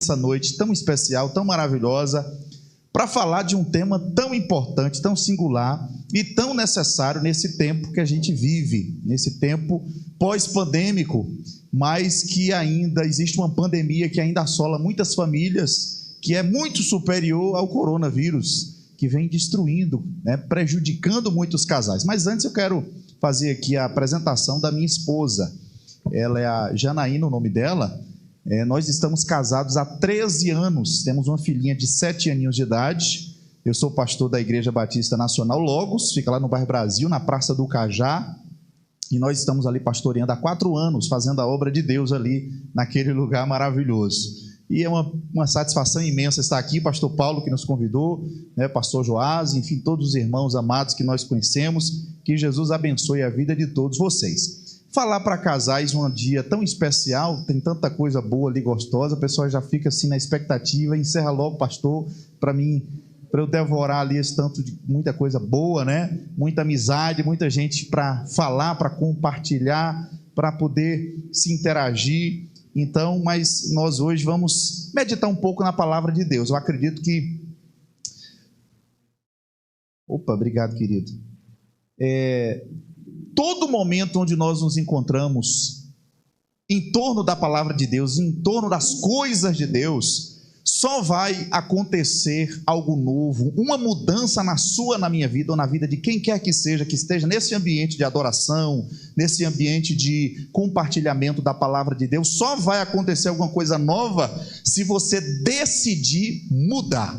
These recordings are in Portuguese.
essa noite tão especial, tão maravilhosa, para falar de um tema tão importante, tão singular e tão necessário nesse tempo que a gente vive, nesse tempo pós-pandêmico, mas que ainda existe uma pandemia que ainda assola muitas famílias, que é muito superior ao coronavírus, que vem destruindo, prejudicando muitos casais. Mas antes eu quero fazer aqui a apresentação da minha esposa. Ela é a Janaína, o nome dela. Nós estamos casados há 13 anos, temos uma filhinha de 7 aninhos de idade. Eu sou pastor da Igreja Batista Nacional Logos, fica lá no bairro Brasil, na Praça do Cajá, e nós estamos ali pastoreando há 4 anos, fazendo a obra de Deus ali, naquele lugar maravilhoso. E é uma satisfação imensa estar aqui, pastor Paulo que nos convidou, pastor Joás, enfim, todos os irmãos amados que nós conhecemos, que Jesus abençoe a vida de todos vocês. Falar para casais um dia tão especial, tem tanta coisa boa ali, gostosa, a pessoa já fica assim na expectativa, encerra logo, pastor, para eu devorar ali esse tanto de muita coisa boa, muita amizade, muita gente para falar, para compartilhar, para poder se interagir. Então, mas nós hoje vamos meditar um pouco na palavra de Deus. Eu acredito que... Obrigado, querido. Todo momento onde nós nos encontramos em torno da palavra de Deus, em torno das coisas de Deus, só vai acontecer algo novo, uma mudança na minha vida, ou na vida de quem quer que seja, que esteja nesse ambiente de adoração, nesse ambiente de compartilhamento da palavra de Deus. Só vai acontecer alguma coisa nova se você decidir mudar.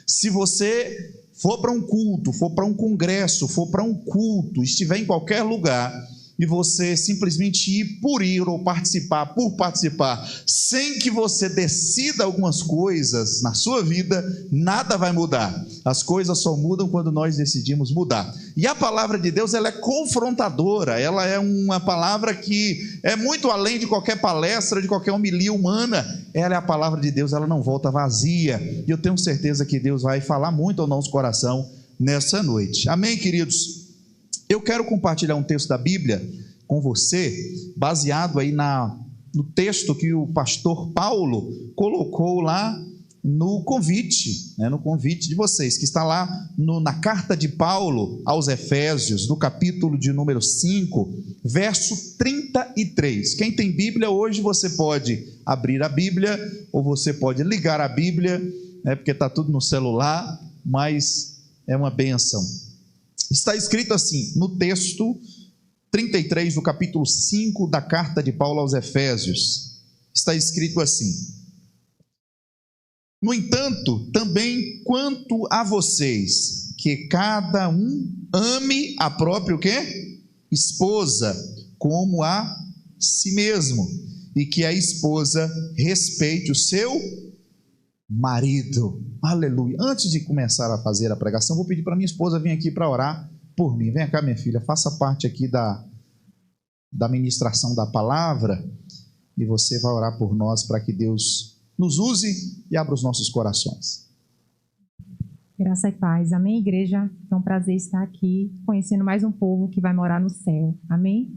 Se você for para um culto, for para um congresso, for para um culto, estiver em qualquer lugar, e você simplesmente ir por ir ou participar por participar, sem que você decida algumas coisas na sua vida, nada vai mudar. As coisas só mudam quando nós decidimos mudar. E a palavra de Deus, ela é confrontadora, ela é uma palavra que é muito além de qualquer palestra, de qualquer homilia humana. Ela é a palavra de Deus, ela não volta vazia. E eu tenho certeza que Deus vai falar muito ao nosso coração nessa noite. Amém, queridos? Eu quero compartilhar um texto da Bíblia com você, baseado aí no texto que o pastor Paulo colocou lá no convite, no convite de vocês, que está lá na carta de Paulo aos Efésios, no capítulo de número 5, verso 33. Quem tem Bíblia hoje, você pode abrir a Bíblia, ou você pode ligar a Bíblia, porque está tudo no celular, mas é uma bênção. Está escrito assim, no texto 33 do capítulo 5 da carta de Paulo aos Efésios, está escrito assim: no entanto, também quanto a vocês, que cada um ame a própria o quê? Esposa, como a si mesmo, e que a esposa respeite o seu marido. Aleluia. Antes de começar a fazer a pregação, vou pedir para minha esposa vir aqui para orar por mim. Vem cá, minha filha, faça parte aqui da ministração da palavra, e você vai orar por nós para que Deus nos use e abra os nossos corações. Graça e paz. Amém, igreja? É um prazer estar aqui, conhecendo mais um povo que vai morar no céu. Amém?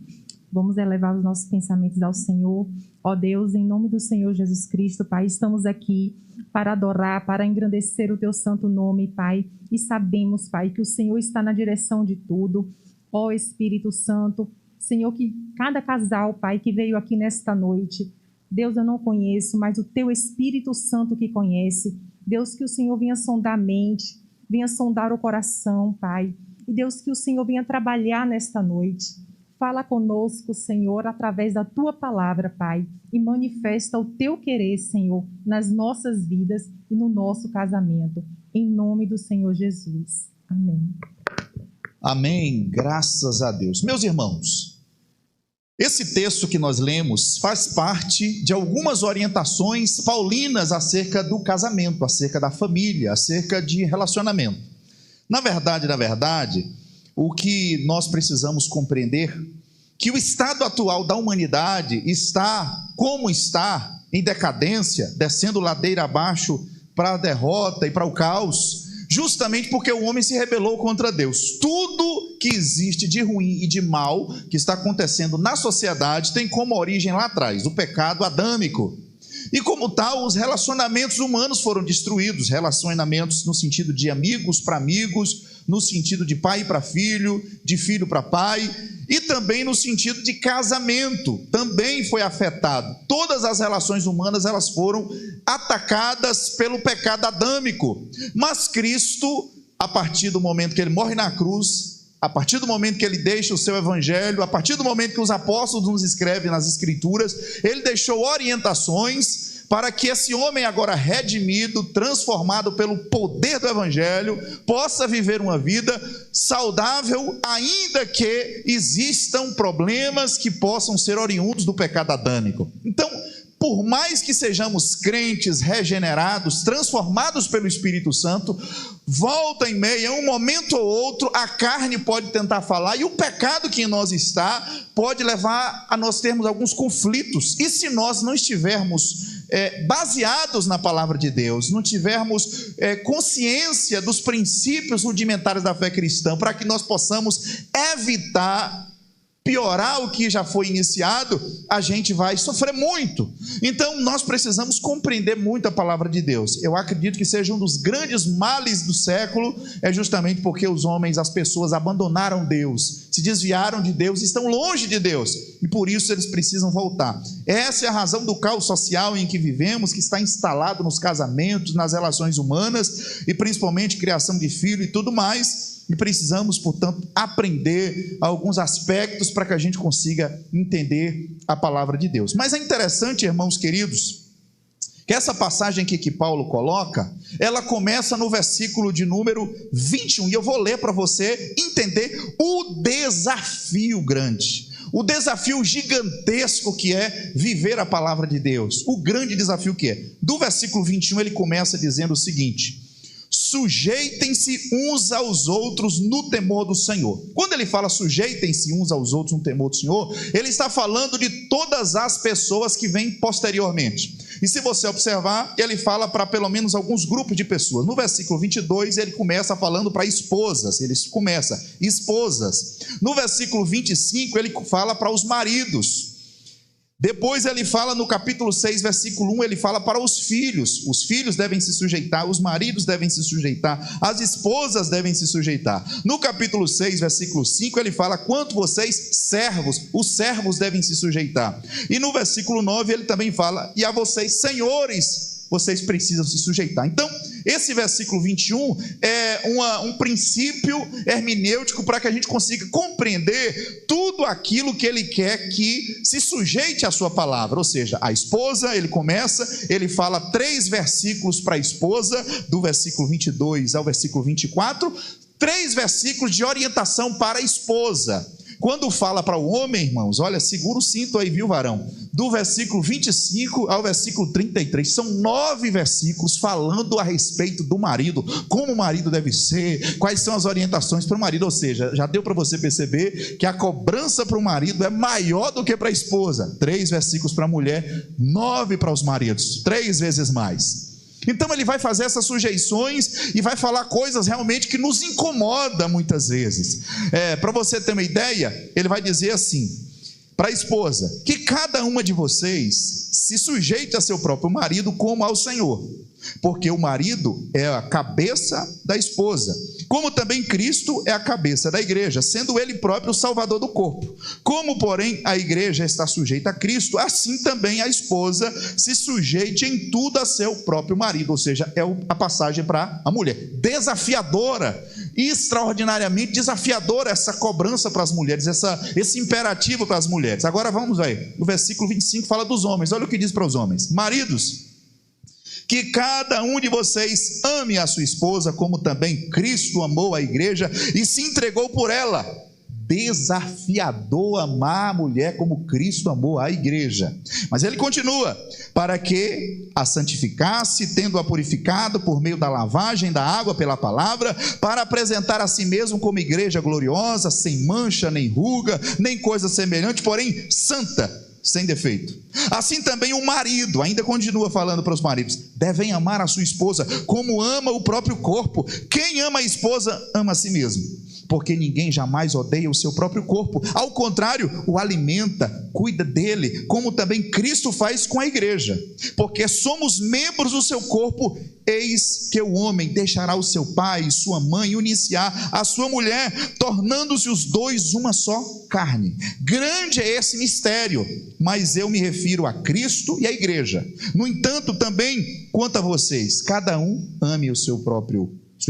Vamos elevar os nossos pensamentos ao Senhor. Ó Deus, em nome do Senhor Jesus Cristo, Pai, estamos aqui para adorar, para engrandecer o Teu santo nome, Pai. E sabemos, Pai, que o Senhor está na direção de tudo. Ó Espírito Santo, Senhor, que cada casal, Pai, que veio aqui nesta noite, Deus, eu não conheço, mas o Teu Espírito Santo que conhece. Deus, que o Senhor venha sondar a mente, venha sondar o coração, Pai. E Deus, que o Senhor venha trabalhar nesta noite. Fala conosco, Senhor, através da Tua palavra, Pai, e manifesta o Teu querer, Senhor, nas nossas vidas e no nosso casamento. Em nome do Senhor Jesus. Amém. Amém. Graças a Deus. Meus irmãos, esse texto que nós lemos faz parte de algumas orientações paulinas acerca do casamento, acerca da família, acerca de relacionamento. Na verdade, o que nós precisamos compreender, que o estado atual da humanidade está, como está, em decadência, descendo ladeira abaixo para a derrota e para o caos, justamente porque o homem se rebelou contra Deus. Tudo que existe de ruim e de mal que está acontecendo na sociedade tem como origem lá atrás, o pecado adâmico. E como tal, os relacionamentos humanos foram destruídos, relacionamentos no sentido de amigos para amigos, no sentido de pai para filho, de filho para pai, e também no sentido de casamento, também foi afetado. Todas as relações humanas, elas foram atacadas pelo pecado adâmico. Mas Cristo, a partir do momento que ele morre na cruz, a partir do momento que ele deixa o seu evangelho, a partir do momento que os apóstolos nos escrevem nas escrituras, ele deixou orientações para que esse homem agora redimido, transformado pelo poder do evangelho, possa viver uma vida saudável, ainda que existam problemas que possam ser oriundos do pecado adâmico. Então, por mais que sejamos crentes, regenerados, transformados pelo Espírito Santo, volta e meia, um momento ou outro, a carne pode tentar falar, e o pecado que em nós está, pode levar a nós termos alguns conflitos, e se nós não estivermos baseados na palavra de Deus, não tivermos consciência dos princípios rudimentares da fé cristã, para que nós possamos evitar piorar o que já foi iniciado, a gente vai sofrer muito. Então nós precisamos compreender muito a palavra de Deus. Eu acredito que seja um dos grandes males do século, é justamente porque os homens, as pessoas abandonaram Deus, se desviaram de Deus, estão longe de Deus, e por isso eles precisam voltar. Essa é a razão do caos social em que vivemos, que está instalado nos casamentos, nas relações humanas, e principalmente criação de filho e tudo mais. E precisamos, portanto, aprender alguns aspectos para que a gente consiga entender a palavra de Deus. Mas é interessante, irmãos queridos, que essa passagem aqui que Paulo coloca, ela começa no versículo de número 21, e eu vou ler para você entender o desafio grande, o desafio gigantesco que é viver a palavra de Deus, o grande desafio que é. Do versículo 21 ele começa dizendo o seguinte: sujeitem-se uns aos outros no temor do Senhor. Quando ele fala sujeitem-se uns aos outros no temor do Senhor, ele está falando de todas as pessoas que vêm posteriormente. E se você observar, ele fala para pelo menos alguns grupos de pessoas. No versículo 22 ele começa falando para esposas, ele começa esposas. No versículo 25 ele fala para os maridos. Depois ele fala no capítulo 6, versículo 1, ele fala para os filhos devem se sujeitar, os maridos devem se sujeitar, as esposas devem se sujeitar. No capítulo 6, versículo 5, ele fala quanto vocês, servos, os servos devem se sujeitar. E no versículo 9 ele também fala, e a vocês, senhores, vocês precisam se sujeitar. Então, esse versículo 21 é um princípio hermenêutico para que a gente consiga compreender tudo aquilo que ele quer que se sujeite à sua palavra. Ou seja, a esposa, ele fala 3 versículos para a esposa, do versículo 22 ao versículo 24, 3 versículos de orientação para a esposa. Quando fala para o homem, irmãos, olha, segura o cinto aí, viu, varão? Do versículo 25 ao versículo 33, são 9 versículos falando a respeito do marido, como o marido deve ser, quais são as orientações para o marido. Ou seja, já deu para você perceber que a cobrança para o marido é maior do que para a esposa. 3 versículos para a mulher, 9 para os maridos, 3 vezes mais. Então ele vai fazer essas sujeições e vai falar coisas realmente que nos incomodam muitas vezes. Para você ter uma ideia, ele vai dizer assim para a esposa, que cada uma de vocês se sujeite a seu próprio marido como ao Senhor, porque o marido é a cabeça da esposa, como também Cristo é a cabeça da igreja, sendo ele próprio o salvador do corpo. Como, porém, a igreja está sujeita a Cristo, assim também a esposa se sujeite em tudo a seu próprio marido. Ou seja, é a passagem para a mulher. Desafiadora, extraordinariamente desafiadora essa cobrança para as mulheres, esse imperativo para as mulheres. Agora vamos aí, o versículo 25 fala dos homens. Olha o que diz para os homens: maridos, que cada um de vocês ame a sua esposa, como também Cristo amou a igreja e se entregou por ela. Desafiador amar a mulher como Cristo amou a igreja. Mas ele continua, para que a santificasse, tendo-a purificado por meio da lavagem da água pela palavra, para apresentar a si mesmo como igreja gloriosa, sem mancha, nem ruga, nem coisa semelhante, porém santa, sem defeito. Assim também o marido, ainda continua falando para os maridos, devem amar a sua esposa como ama o próprio corpo. Quem ama a esposa, ama a si mesmo. porque ninguém jamais odeia o seu próprio corpo. Ao contrário, o alimenta, cuida dele, como também Cristo faz com a igreja. Porque somos membros do seu corpo. Eis que o homem deixará o seu pai e sua mãe, e unir-se-á à sua mulher, tornando-se os dois uma só carne. Grande é esse mistério, mas eu me refiro a Cristo e à igreja. No entanto, também quanto a vocês, cada um ame sua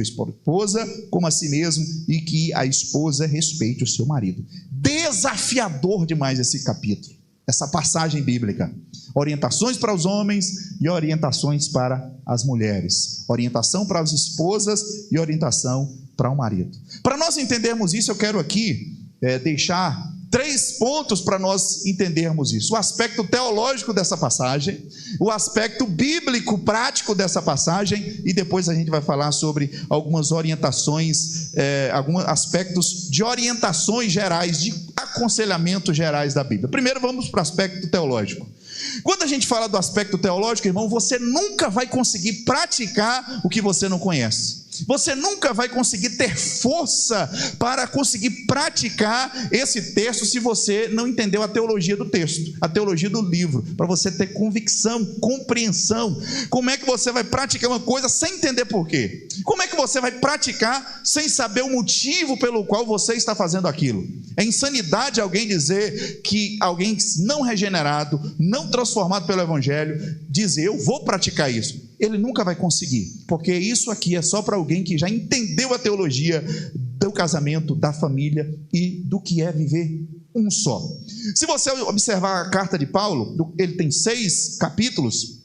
esposa como a si mesmo, e que a esposa respeite o seu marido. Desafiador demais esse capítulo, essa passagem bíblica. Orientações para os homens e orientações para as mulheres. Orientação para as esposas e orientação para o marido. Para nós entendermos isso, eu quero aqui deixar 3 pontos para nós entendermos isso: o aspecto teológico dessa passagem, o aspecto bíblico prático dessa passagem, e depois a gente vai falar sobre algumas orientações, alguns aspectos de orientações gerais, de aconselhamentos gerais da Bíblia. Primeiro vamos para o aspecto teológico. Quando a gente fala do aspecto teológico, irmão, você nunca vai conseguir praticar o que você não conhece. Você nunca vai conseguir ter força para conseguir praticar esse texto se você não entendeu a teologia do texto, a teologia do livro, para você ter convicção, compreensão. Como é que você vai praticar uma coisa sem entender por quê? Como é que você vai praticar sem saber o motivo pelo qual você está fazendo aquilo? É insanidade alguém dizer que alguém não regenerado, não transformado pelo Evangelho, dizer eu vou praticar isso. Ele nunca vai conseguir, porque isso aqui é só para alguém que já entendeu a teologia do casamento, da família e do que é viver um só. Se você observar a carta de Paulo, ele tem 6 capítulos.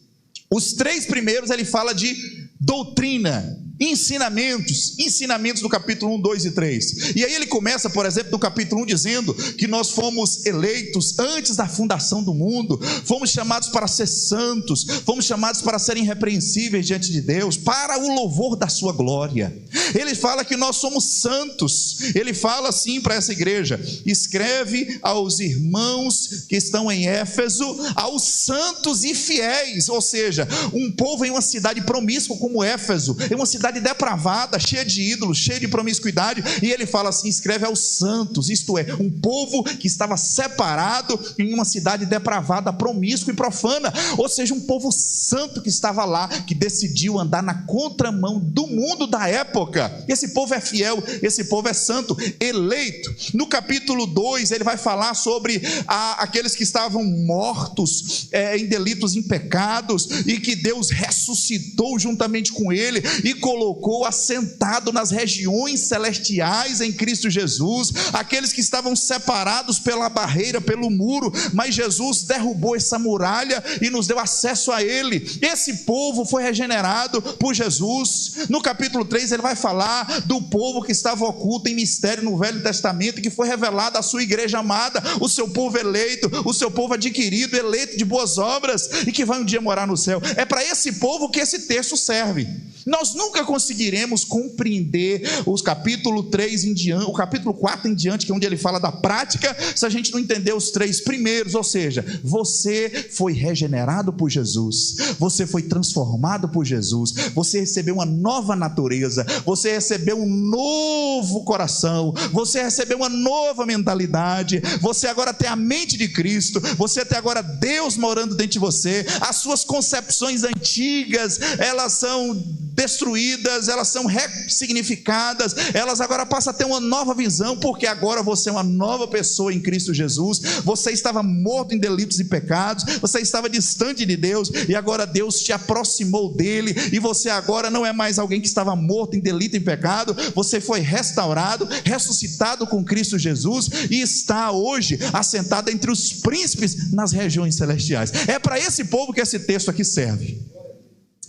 Os 3 primeiros ele fala de doutrina, ensinamentos do capítulo 1, 2 e 3. E aí ele começa, por exemplo, no capítulo 1 dizendo que nós fomos eleitos antes da fundação do mundo, fomos chamados para ser santos, fomos chamados para serem irrepreensíveis diante de Deus, para o louvor da sua glória. Ele fala que nós somos santos. Ele fala assim para essa igreja: escreve aos irmãos que estão em Éfeso, aos santos e fiéis. Ou seja, um povo em uma cidade promíscua como Éfeso, em uma cidade depravada, cheia de ídolos, cheia de promiscuidade, e ele fala assim: escreve aos santos, isto é, um povo que estava separado em uma cidade depravada, promíscua e profana, ou seja, um povo santo que estava lá, que decidiu andar na contramão do mundo da época. Esse povo é fiel, esse povo é santo, eleito. No capítulo 2 ele vai falar sobre aqueles que estavam mortos em delitos, em pecados, e que Deus ressuscitou juntamente com ele e colocou assentado nas regiões celestiais em Cristo Jesus, aqueles que estavam separados pela barreira, pelo muro, mas Jesus derrubou essa muralha e nos deu acesso a ele. Esse povo foi regenerado por Jesus. No capítulo 3 ele vai falar do povo que estava oculto em mistério no Velho Testamento, que foi revelado à sua igreja amada, o seu povo eleito, o seu povo adquirido, eleito de boas obras, e que vai um dia morar no céu. É para esse povo que esse texto serve. Nós nunca conseguiremos compreender os capítulo 3 em diante, o capítulo 4 em diante, que é onde ele fala da prática, se a gente não entender os 3 primeiros. Ou seja, você foi regenerado por Jesus, você foi transformado por Jesus, você recebeu uma nova natureza, você recebeu um novo coração, você recebeu uma nova mentalidade, você agora tem a mente de Cristo, você tem agora Deus morando dentro de você. As suas concepções antigas, elas são destruídas, elas são ressignificadas, elas agora passam a ter uma nova visão, porque agora você é uma nova pessoa em Cristo Jesus. Você estava morto em delitos e pecados, você estava distante de Deus, e agora Deus te aproximou dele, e você agora não é mais alguém que estava morto em delito e pecado, você foi restaurado, ressuscitado com Cristo Jesus, e está hoje assentado entre os príncipes nas regiões celestiais. É para esse povo que esse texto aqui serve.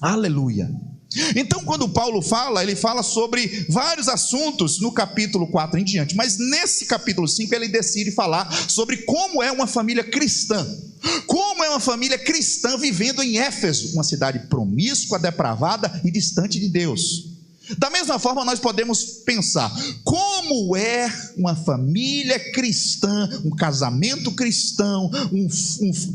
Aleluia. Então, quando Paulo fala, ele fala sobre vários assuntos no capítulo 4 em diante, mas nesse capítulo 5 ele decide falar sobre como é uma família cristã. Como é uma família cristã vivendo em Éfeso, uma cidade promíscua, depravada e distante de Deus. Da mesma forma, nós podemos pensar como é uma família cristã, um casamento cristão,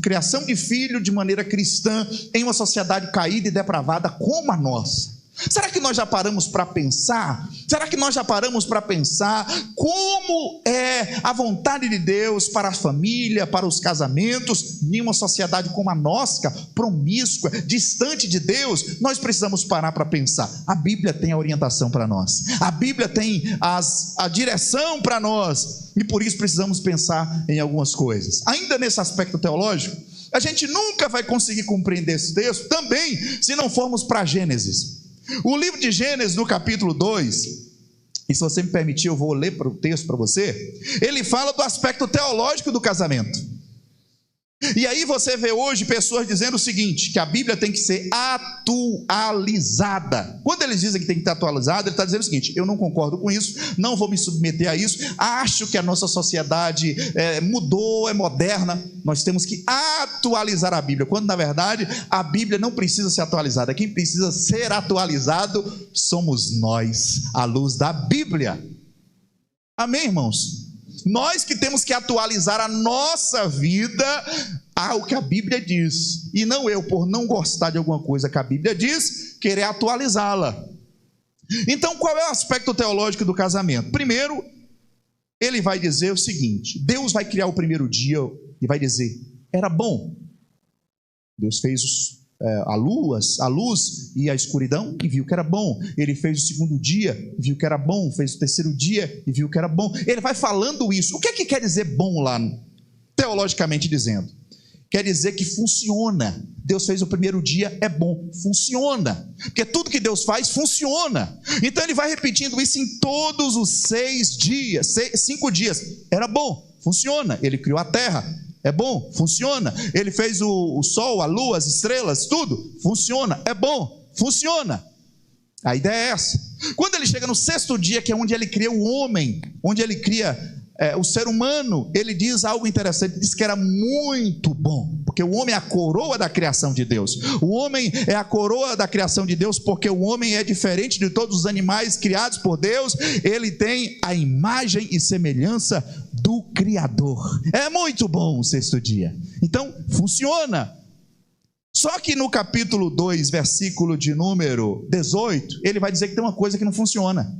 criação de filho de maneira cristã, em uma sociedade caída e depravada como a nossa. Será que nós já paramos para pensar? Será que nós já paramos para pensar como é a vontade de Deus para a família, para os casamentos, em uma sociedade como a nossa, promíscua, distante de Deus? Nós precisamos parar para pensar. A Bíblia tem a orientação para nós, a Bíblia tem a direção para nós, e por isso precisamos pensar em algumas coisas. Ainda nesse aspecto teológico, a gente nunca vai conseguir compreender esse texto também se não formos para Gênesis. O livro de Gênesis, no capítulo 2, e se você me permitir eu vou ler o texto para você, ele fala do aspecto teológico do casamento. E aí você vê hoje pessoas dizendo o seguinte, que a Bíblia tem que ser atualizada. Quando eles dizem que tem que ser atualizada, ele está dizendo o seguinte: eu não concordo com isso, não vou me submeter a isso, acho que a nossa sociedade mudou, é moderna, nós temos que atualizar a Bíblia, quando na verdade a Bíblia não precisa ser atualizada. Quem precisa ser atualizado somos nós, à luz da Bíblia. Amém, irmãos? Nós que temos que atualizar a nossa vida ao que a Bíblia diz, e não eu, por não gostar de alguma coisa que a Bíblia diz, querer atualizá-la. Então, qual é o aspecto teológico do casamento? Primeiro, ele vai dizer o seguinte: Deus vai criar o primeiro dia e vai dizer, era bom. Deus fez a luz e a escuridão e viu que era bom. Ele fez o segundo dia e viu que era bom, fez o terceiro dia e viu que era bom. Ele vai falando isso. O que é que quer dizer bom lá, teologicamente dizendo? Quer dizer que funciona. Deus fez o primeiro dia, é bom, funciona, porque tudo que Deus faz, funciona. Então ele vai repetindo isso em todos os 5 dias, era bom, funciona. Ele criou a terra, é bom, funciona. Ele fez o sol, a lua, as estrelas, tudo, funciona, é bom, funciona. A ideia é essa. Quando ele chega no 6º dia, que é onde ele cria o homem, onde ele cria o ser humano, ele diz algo interessante, diz que era muito bom, porque o homem é a coroa da criação de Deus. O homem é a coroa da criação de Deus, porque o homem é diferente de todos os animais criados por Deus, ele tem a imagem e semelhança do Criador. É muito bom o 6º dia, então funciona. Só que no capítulo 2, versículo de número 18, ele vai dizer que tem uma coisa que não funciona.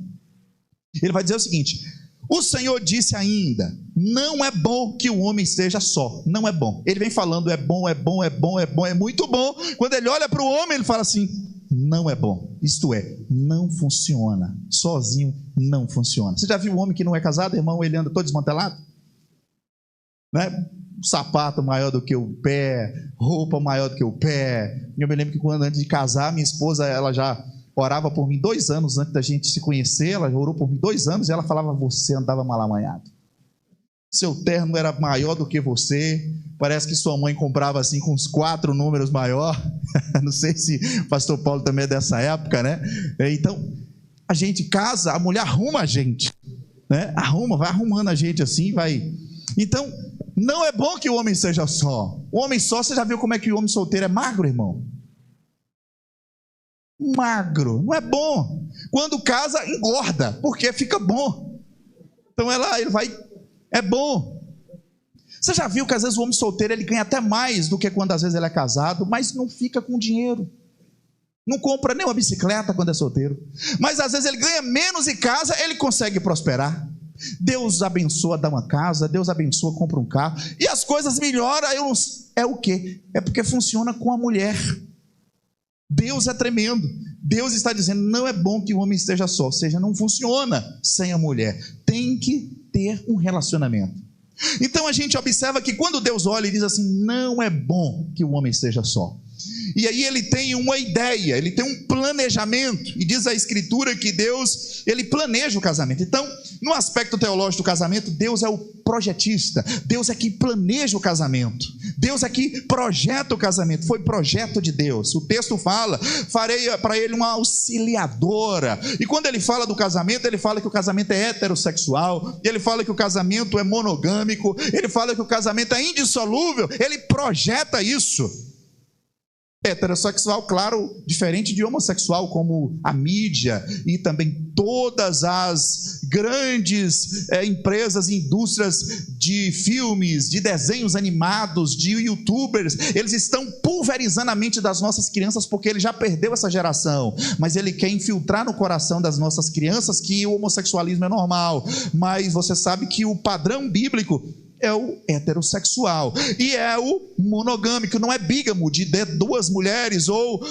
Ele vai dizer o seguinte: o Senhor disse ainda, não é bom que o homem esteja só, não é bom. Ele vem falando, é bom, é bom, é bom, é bom, é muito bom. Quando ele olha para o homem, ele fala assim, não é bom, isto é, não funciona, sozinho não funciona. Você já viu um homem que não é casado, irmão, ele anda todo desmantelado? Né? Sapato maior do que o pé, roupa maior do que o pé. Eu me lembro que quando antes de casar, minha esposa, ela já orava por mim 2 anos antes da gente se conhecer. Ela orou por mim 2 anos e ela falava, você andava mal amanhado, seu terno era maior do que você, parece que sua mãe comprava assim com uns 4 números maior. Não sei se o pastor Paulo também é dessa época, né? Então a gente casa, a mulher arruma a gente, né? Vai arrumando a gente assim, vai. Então não é bom que o homem seja só. O homem só, você já viu como é que o homem solteiro é magro, irmão? Magro, não é bom. Quando casa, engorda, porque fica bom. Então ele vai, é bom. Você já viu que às vezes o homem solteiro ele ganha até mais do que quando às vezes ele é casado, mas não fica com dinheiro, não compra nem uma bicicleta quando é solteiro, mas às vezes ele ganha menos e casa, ele consegue prosperar. Deus abençoa, dá uma casa, Deus abençoa, compra um carro, e as coisas melhoram. É o quê? É porque funciona com a mulher. Deus é tremendo. Deus está dizendo, não é bom que o homem esteja só, ou seja, não funciona sem a mulher, tem que ter um relacionamento. Então a gente observa que quando Deus olha e diz assim, não é bom que o homem esteja só, e aí ele tem uma ideia, ele tem um planejamento, e diz a Escritura que Deus, ele planeja o casamento. Então, no aspecto teológico do casamento, Deus é o projetista, Deus é quem planeja o casamento, Deus é quem projeta o casamento, foi projeto de Deus. O texto fala, farei para ele uma auxiliadora, e quando ele fala do casamento, ele fala que o casamento é heterossexual, ele fala que o casamento é monogâmico, ele fala que o casamento é indissolúvel, ele projeta isso. Heterossexual, claro, diferente de homossexual, como a mídia e também todas as grandes empresas, indústrias de filmes, de desenhos animados, de youtubers, eles estão por pulverizando a mente das nossas crianças, porque ele já perdeu essa geração, mas ele quer infiltrar no coração das nossas crianças que o homossexualismo é normal. Mas você sabe que o padrão bíblico é o heterossexual, e é o monogâmico, não é bígamo de ter 2 mulheres, ou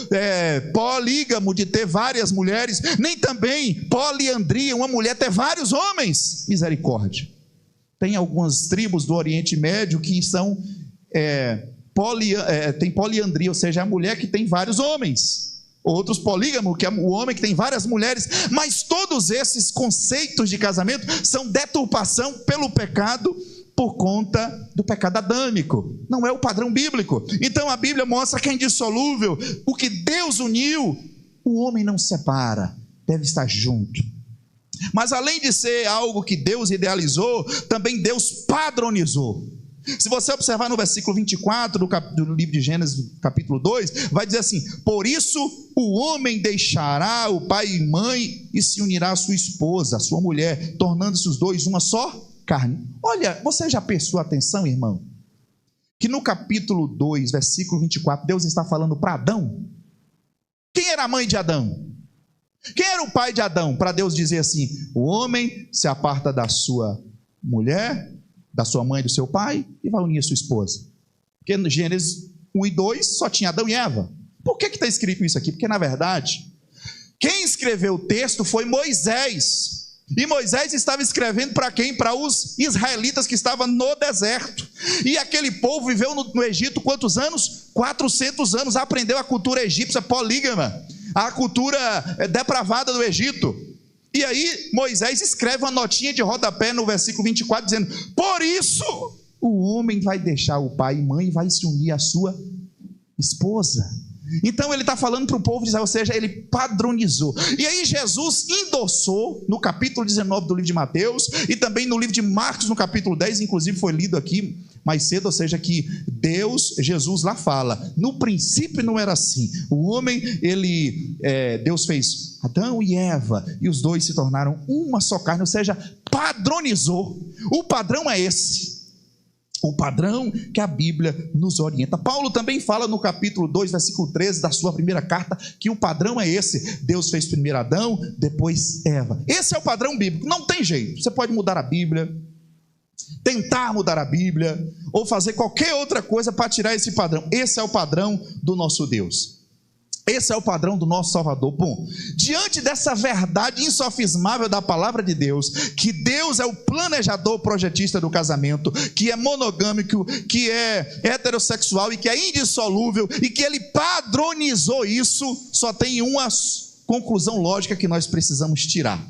polígamo de ter várias mulheres, nem também poliandria, uma mulher ter vários homens. Misericórdia. Tem algumas tribos do Oriente Médio que são tem poliandria, ou seja, a mulher que tem vários homens. Outros polígamo, que é o homem que tem várias mulheres. Mas todos esses conceitos de casamento são deturpação pelo pecado, por conta do pecado adâmico. Não é o padrão bíblico. Então a Bíblia mostra que é indissolúvel. O que Deus uniu, o homem não separa, deve estar junto. Mas além de ser algo que Deus idealizou, também Deus padronizou. Se você observar no versículo 24 do livro de Gênesis, capítulo 2, vai dizer assim: por isso o homem deixará o pai e mãe e se unirá à sua esposa, à sua mulher, tornando-se os dois uma só carne. Olha, você já prestou atenção, irmão, que no capítulo 2, versículo 24, Deus está falando para Adão? Quem era a mãe de Adão? Quem era o pai de Adão? Para Deus dizer assim: o homem se aparta da sua mulher, da sua mãe e do seu pai, e vai unir a sua esposa. Porque no Gênesis 1 e 2 só tinha Adão e Eva. Por que está escrito isso aqui? Porque na verdade, quem escreveu o texto foi Moisés. E Moisés estava escrevendo para quem? Para os israelitas que estavam no deserto. E aquele povo viveu no Egito quantos anos? 400 anos. Aprendeu a cultura egípcia polígama, a cultura depravada do Egito. E aí Moisés escreve uma notinha de rodapé no versículo 24, dizendo: por isso o homem vai deixar o pai e mãe e vai se unir à sua esposa. Então ele está falando para o povo de Israel, ou seja, ele padronizou. E aí Jesus endossou no capítulo 19 do livro de Mateus, e também no livro de Marcos, no capítulo 10, inclusive foi lido aqui mais cedo, ou seja, que Jesus lá fala: no princípio não era assim. O homem, Deus fez Adão e Eva, e os dois se tornaram uma só carne, ou seja, padronizou. O padrão é esse. O padrão que a Bíblia nos orienta. Paulo também fala no capítulo 2, versículo 13 da sua primeira carta, que o padrão é esse: Deus fez primeiro Adão, depois Eva. Esse é o padrão bíblico, não tem jeito. Você pode mudar a Bíblia, tentar mudar a Bíblia, ou fazer qualquer outra coisa para tirar esse padrão. Esse é o padrão do nosso Deus. Esse é o padrão do nosso Salvador. Bom, diante dessa verdade insofismável da palavra de Deus, que Deus é o planejador projetista do casamento, que é monogâmico, que é heterossexual e que é indissolúvel, e que ele padronizou isso, só tem uma conclusão lógica que nós precisamos tirar: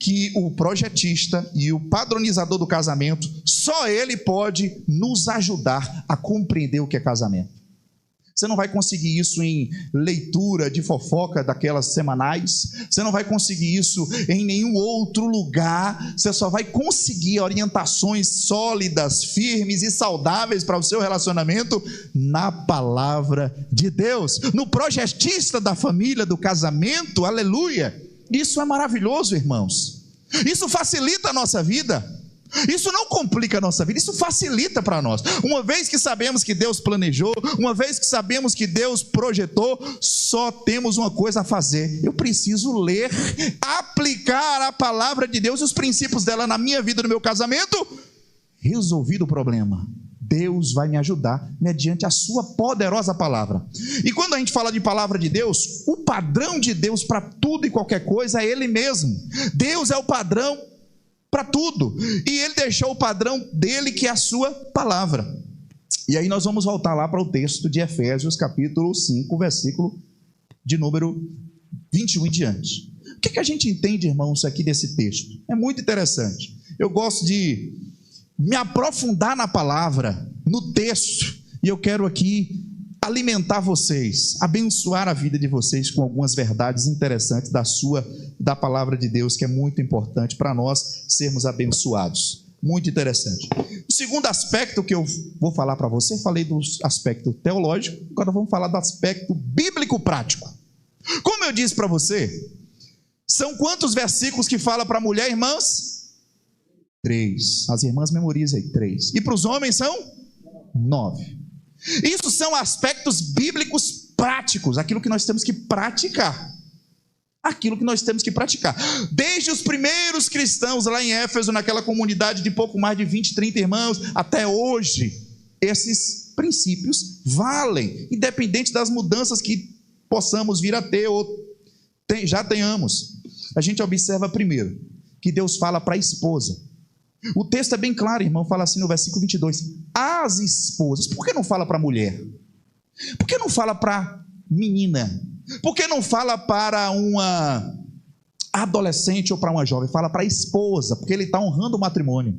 que o projetista e o padronizador do casamento, só ele pode nos ajudar a compreender o que é casamento. Você não vai conseguir isso em leitura de fofoca daquelas semanais. Você não vai conseguir isso em nenhum outro lugar. Você só vai conseguir orientações sólidas, firmes e saudáveis para o seu relacionamento na palavra de Deus, no projetista da família, do casamento. Aleluia! Isso é maravilhoso, irmãos. Isso facilita a nossa vida. Isso não complica a nossa vida, isso facilita para nós. Uma vez que sabemos que Deus planejou, uma vez que sabemos que Deus projetou, só temos uma coisa a fazer: eu preciso ler, aplicar a palavra de Deus e os princípios dela na minha vida, no meu casamento. Resolvido o problema, Deus vai me ajudar mediante a sua poderosa palavra. E quando a gente fala de palavra de Deus, o padrão de Deus para tudo e qualquer coisa é Ele mesmo. Deus é o padrão para tudo, e Ele deixou o padrão dele, que é a sua palavra. E aí nós vamos voltar lá para o texto de Efésios capítulo 5, versículo de número 21 em diante. O que a gente entende, irmãos, aqui desse texto? É muito interessante. Eu gosto de me aprofundar na palavra, no texto, e eu quero aqui alimentar vocês, abençoar a vida de vocês com algumas verdades interessantes da palavra de Deus, que é muito importante para nós sermos abençoados. Muito interessante. O segundo aspecto que eu vou falar para você, falei do aspecto teológico, agora vamos falar do aspecto bíblico-prático. Como eu disse para você, são quantos versículos que fala para a mulher, irmãs? 3. As irmãs memorizem aí, 3. E para os homens são 9. Isso são aspectos bíblicos práticos, aquilo que nós temos que praticar. Aquilo que nós temos que praticar. Desde os primeiros cristãos lá em Éfeso, naquela comunidade de pouco mais de 20, 30 irmãos, até hoje, esses princípios valem, independente das mudanças que possamos vir a ter ou já tenhamos. A gente observa primeiro que Deus fala para a esposa. O texto é bem claro, irmão, fala assim no versículo 22, as esposas. Por que não fala para a mulher? Por que não fala para a menina? Por que não fala para uma adolescente ou para uma jovem? Fala para a esposa, porque ele está honrando o matrimônio.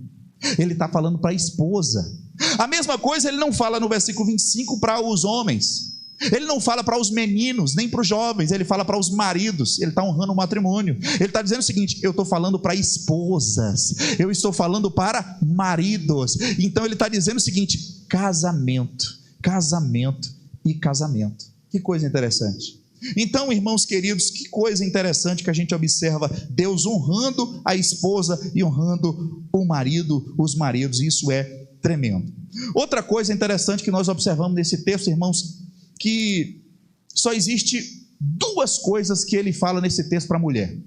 Ele está falando para a esposa. A mesma coisa ele não fala no versículo 25 para os homens. Ele não fala para os meninos, nem para os jovens. Ele fala para os maridos. Ele está honrando o matrimônio. Ele está dizendo o seguinte: eu estou falando para esposas, eu estou falando para maridos. Então ele está dizendo o seguinte: casamento, casamento e casamento. Que coisa interessante. Então, irmãos queridos, que coisa interessante que a gente observa Deus honrando a esposa e honrando o marido, os maridos. Isso é tremendo. Outra coisa interessante que nós observamos nesse texto, irmãos, que só existe duas coisas que ele fala nesse texto para a mulher.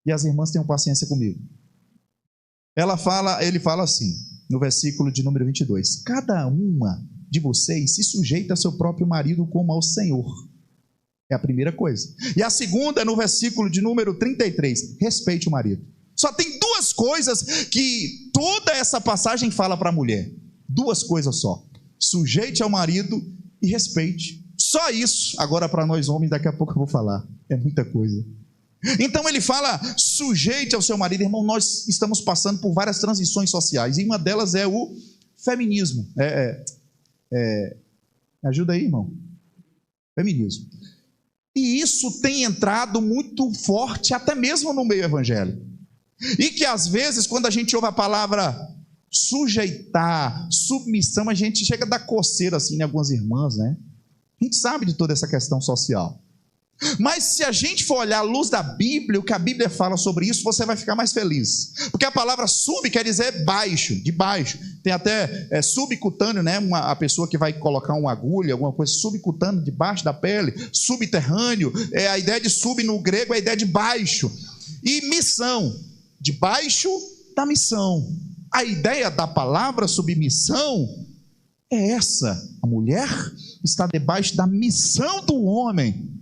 E as irmãs tenham paciência comigo. Ele fala assim, no versículo de número 22, cada uma de vocês se sujeita a seu próprio marido como ao Senhor. É a primeira coisa. E a segunda é no versículo de número 33, respeite o marido. Só tem duas coisas que toda essa passagem fala para a mulher. Duas coisas só: sujeite ao marido e respeite. Só isso. Agora para nós homens, daqui a pouco eu vou falar. É muita coisa. Então ele fala, sujeite ao seu marido. Irmão, nós estamos passando por várias transições sociais, e uma delas é o feminismo. Ajuda aí, irmão. Feminismo. E isso tem entrado muito forte, até mesmo no meio evangélico. E que às vezes, quando a gente ouve a palavra sujeitar, submissão, a gente chega a dar coceira assim em algumas irmãs, né? A gente sabe de toda essa questão social. Mas se a gente for olhar à luz da Bíblia, o que a Bíblia fala sobre isso, você vai ficar mais feliz. Porque a palavra sub quer dizer baixo, de baixo. Tem até subcutâneo, né? A pessoa que vai colocar uma agulha, alguma coisa, subcutâneo, debaixo da pele, subterrâneo. A ideia de sub no grego é a ideia de baixo. E missão, debaixo da missão. A ideia da palavra submissão é essa: a mulher está debaixo da missão do homem,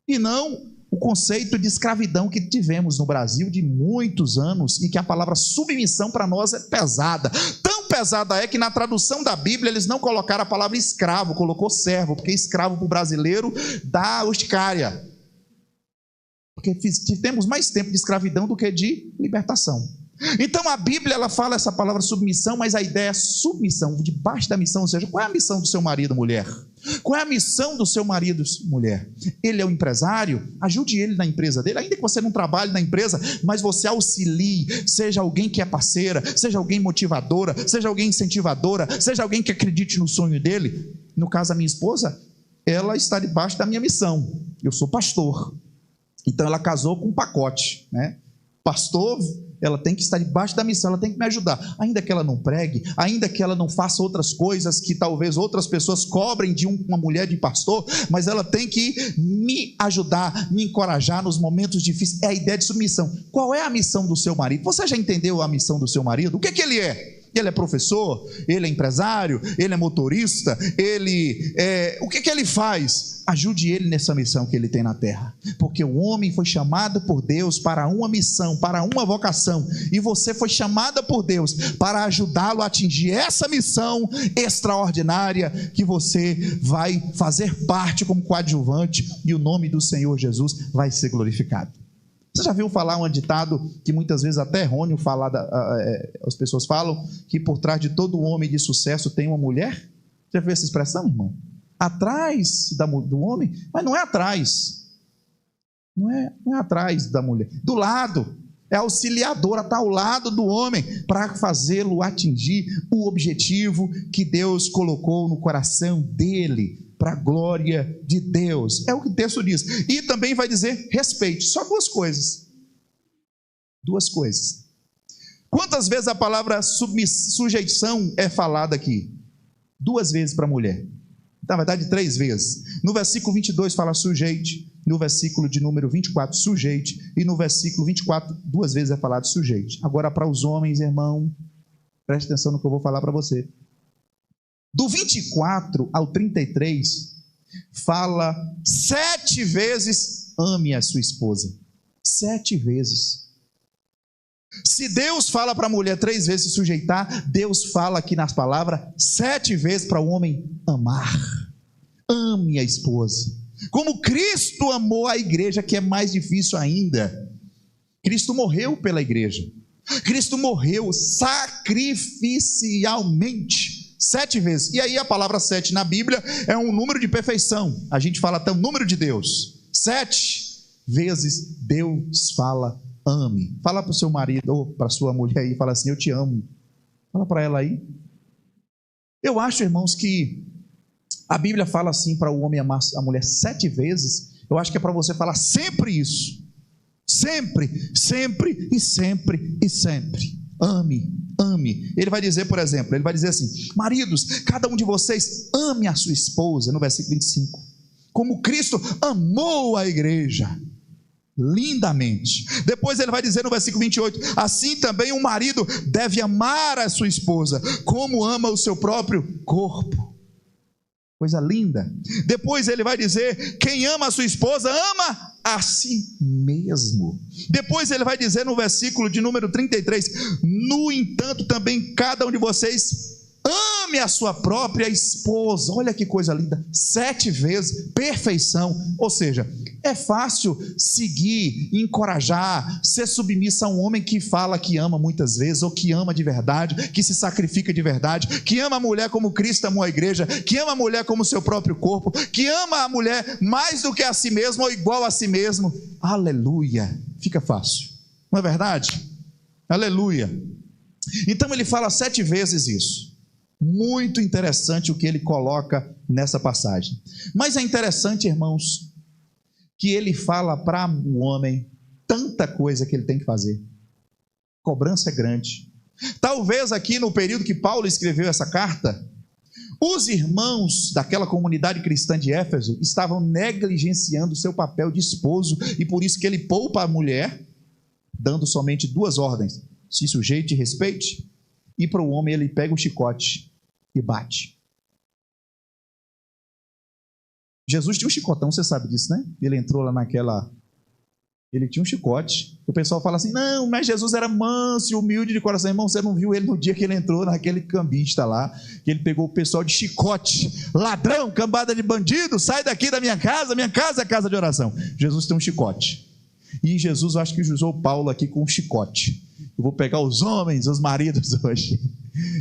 e não o conceito de escravidão que tivemos no Brasil de muitos anos, e que a palavra submissão para nós é pesada. Tão pesada é que na tradução da Bíblia eles não colocaram a palavra escravo, colocou servo, porque escravo para o brasileiro dá urticária. Porque temos mais tempo de escravidão do que de libertação. Então a Bíblia ela fala essa palavra submissão, mas a ideia é submissão, debaixo da missão. Ou seja, qual é a missão do seu marido, mulher? Qual é a missão do seu marido, mulher? Ele é o empresário? Ajude ele na empresa dele, ainda que você não trabalhe na empresa, mas você auxilie, seja alguém que é parceira, seja alguém motivadora, seja alguém incentivadora, seja alguém que acredite no sonho dele. No caso, a minha esposa, ela está debaixo da minha missão. Eu sou pastor, então ela casou com um pacote, né? Pastor, ela tem que estar debaixo da missão, ela tem que me ajudar, ainda que ela não pregue, ainda que ela não faça outras coisas que talvez outras pessoas cobrem de uma mulher de pastor, mas ela tem que me ajudar, me encorajar nos momentos difíceis. É a ideia de submissão. Qual é a missão do seu marido? Você já entendeu a missão do seu marido? O que ele é? Ele é professor? Ele é empresário? Ele é motorista? O que ele faz? Ajude ele nessa missão que ele tem na terra, porque o homem foi chamado por Deus para uma missão, para uma vocação, e você foi chamada por Deus para ajudá-lo a atingir essa missão extraordinária, que você vai fazer parte como coadjuvante, e o nome do Senhor Jesus vai ser glorificado. Você já viu falar um ditado que muitas vezes até errôneo as pessoas falam, que por trás de todo homem de sucesso tem uma mulher? Já viu essa expressão, irmão? Atrás do homem, mas não é atrás, não é atrás da mulher, do lado, é auxiliadora, está ao lado do homem, para fazê-lo atingir o objetivo que Deus colocou no coração dele, para a glória de Deus. É o que o texto diz. E também vai dizer respeite. Só duas coisas. Quantas vezes a palavra sujeição é falada aqui? 2 vezes para a mulher. Na verdade, 3 vezes. No versículo 22 fala sujeite, no versículo de número 24, sujeite, e no versículo 24, 2 vezes é falado sujeite. Agora, para os homens, irmão, preste atenção no que eu vou falar para você. Do 24 ao 33, fala 7 vezes, ame a sua esposa. 7 vezes. Se Deus fala para a mulher 3 vezes se sujeitar, Deus fala aqui nas palavras 7 vezes para o homem amar. Ame a esposa. Como Cristo amou a igreja, que é mais difícil ainda. Cristo morreu pela igreja. Cristo morreu sacrificialmente 7 vezes. E aí a palavra 7 na Bíblia é um número de perfeição. A gente fala até o número de Deus. 7 vezes Deus fala ame. Fala para o seu marido ou para a sua mulher aí, fala assim, eu te amo. Fala para ela aí. Eu acho, irmãos, que a Bíblia fala assim para o homem amar a mulher 7 vezes. Eu acho que é para você falar sempre isso. Sempre, sempre e sempre e sempre. Ame, ame. Ele vai dizer, por exemplo, ele vai dizer assim, maridos, cada um de vocês ame a sua esposa, no versículo 25. Como Cristo amou a igreja. Lindamente. Depois ele vai dizer no versículo 28, assim também um marido deve amar a sua esposa, como ama o seu próprio corpo. Coisa linda. Depois ele vai dizer, quem ama a sua esposa, ama a si mesmo. Depois ele vai dizer no versículo de número 33, no entanto também cada um de vocês ame a sua própria esposa. Olha que coisa linda, 7 vezes, perfeição. Ou seja, é fácil seguir, encorajar, ser submissa a um homem que fala que ama muitas vezes, ou que ama de verdade, que se sacrifica de verdade, que ama a mulher como Cristo amou a igreja, que ama a mulher como seu próprio corpo, que ama a mulher mais do que a si mesmo ou igual a si mesmo. Aleluia, fica fácil, não é verdade? Aleluia. Então ele fala 7 vezes isso. Muito interessante o que ele coloca nessa passagem. Mas é interessante, irmãos, que ele fala para o homem tanta coisa que ele tem que fazer. Cobrança é grande. Talvez aqui no período que Paulo escreveu essa carta, os irmãos daquela comunidade cristã de Éfeso estavam negligenciando o seu papel de esposo, e por isso que ele poupa a mulher, dando somente 2 ordens: se sujeite e respeite, e para o homem ele pega o chicote e bate. Jesus tinha um chicotão, você sabe disso, né? Ele entrou lá ele tinha um chicote. O pessoal fala assim, não, mas Jesus era manso e humilde de coração. Irmão, você não viu ele no dia que ele entrou naquele cambista lá, que ele pegou o pessoal de chicote, ladrão, cambada de bandido, sai daqui da minha casa é casa de oração. Jesus tem um chicote. E Jesus, eu acho que usou Paulo aqui com um chicote. Eu vou pegar os homens, os maridos hoje.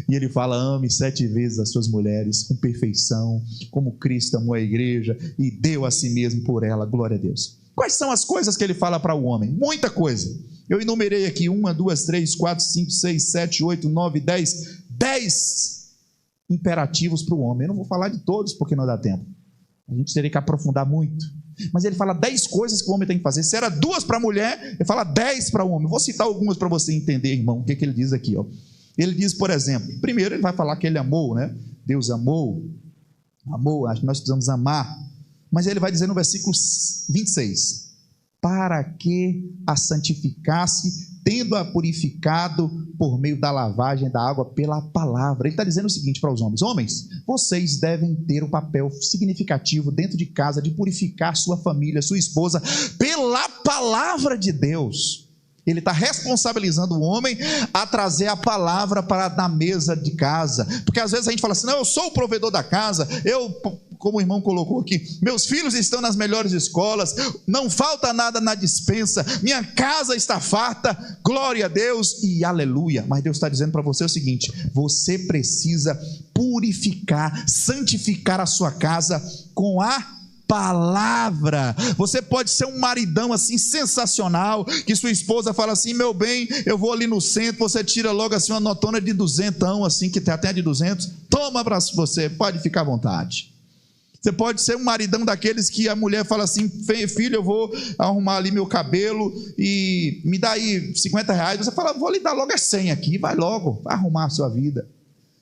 E ele fala, ame 7 vezes as suas mulheres com perfeição, como Cristo amou a igreja e deu a si mesmo por ela, glória a Deus. Quais são as coisas que ele fala para o homem? Muita coisa. Eu enumerei aqui 1, 2, 3, 4, 5, 6, 7, 8, 9, 10 imperativos para o homem. Eu não vou falar de todos porque não dá tempo. A gente teria que aprofundar muito. Mas ele fala 10 coisas que o homem tem que fazer. Se era 2 para a mulher, ele fala 10 para o homem. Vou citar algumas para você entender, irmão, o que ele diz aqui. Ele diz, por exemplo, primeiro ele vai falar que ele amou, né? Deus amou, acho que nós precisamos amar. Mas ele vai dizer no versículo 26, para que a santificasse, tendo-a purificado por meio da lavagem da água pela palavra. Ele está dizendo o seguinte para os homens: homens, vocês devem ter um papel significativo dentro de casa de purificar sua família, sua esposa, pela palavra de Deus. Ele está responsabilizando o homem a trazer a palavra para na mesa de casa, porque às vezes a gente fala assim, não, eu sou o provedor da casa, como o irmão colocou aqui, meus filhos estão nas melhores escolas, não falta nada na despensa, minha casa está farta, glória a Deus e aleluia. Mas Deus está dizendo para você o seguinte: você precisa purificar, santificar a sua casa com a palavra. Você pode ser um maridão assim sensacional, que sua esposa fala assim, meu bem, eu vou ali no centro, você tira logo assim uma notona de 200, assim, que tem até de 200, toma para você, pode ficar à vontade. Você pode ser um maridão daqueles que a mulher fala assim, filho, eu vou arrumar ali meu cabelo e me dá aí R$50, você fala, vou lhe dar logo 100 aqui, vai logo, vai arrumar a sua vida.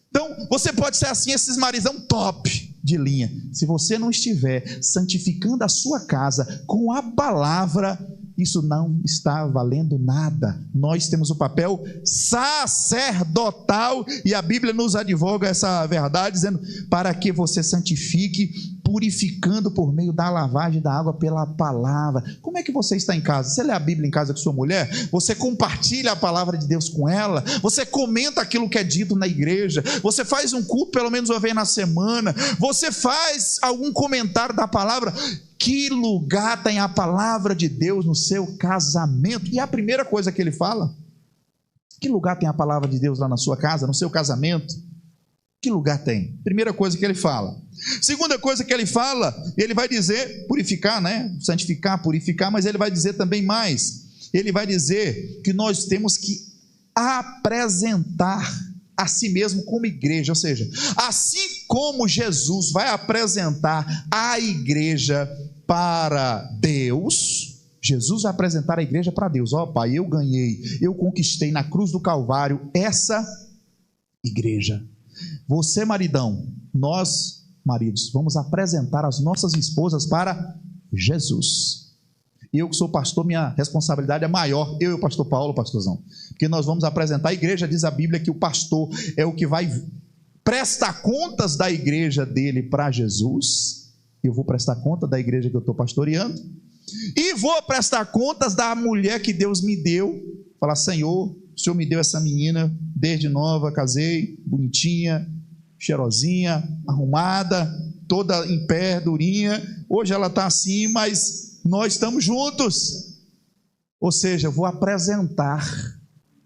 Então, você pode ser assim, esses maridão top de linha. Se você não estiver santificando a sua casa com a palavra, isso não está valendo nada. Nós temos o papel sacerdotal e a Bíblia nos advoga essa verdade, dizendo para que você santifique, purificando por meio da lavagem da água pela palavra. Como é que você está em casa? Você lê a Bíblia em casa com sua mulher? Você compartilha a palavra de Deus com ela? Você comenta aquilo que é dito na igreja? Você faz um culto pelo menos uma vez na semana? Você faz algum comentário da palavra? Que lugar tem a palavra de Deus no seu casamento? E a primeira coisa que ele fala, que lugar tem a palavra de Deus lá na sua casa, no seu casamento? Que lugar tem? Primeira coisa que ele fala. Segunda coisa que ele fala, ele vai dizer, purificar, né? Santificar, purificar, mas ele vai dizer também mais. Ele vai dizer que nós temos que apresentar a si mesmo como igreja, ou seja, assim como Jesus vai apresentar a igreja para Deus, Jesus vai apresentar a igreja para Deus. Ó Pai, eu ganhei, eu conquistei na cruz do Calvário essa igreja. Você, maridão, nós, maridos, vamos apresentar as nossas esposas para Jesus. Eu que sou pastor, minha responsabilidade é maior, eu e o pastor Paulo, pastorzão, porque nós vamos apresentar a igreja. Diz a Bíblia que o pastor é o que vai prestar contas da igreja dele para Jesus. Eu vou prestar conta da igreja que eu estou pastoreando, e vou prestar contas da mulher que Deus me deu. Falar: Senhor, o Senhor me deu essa menina desde nova, casei, bonitinha, cheirosinha, arrumada, toda em pé, durinha. Hoje ela está assim, mas nós estamos juntos. Ou seja, eu vou apresentar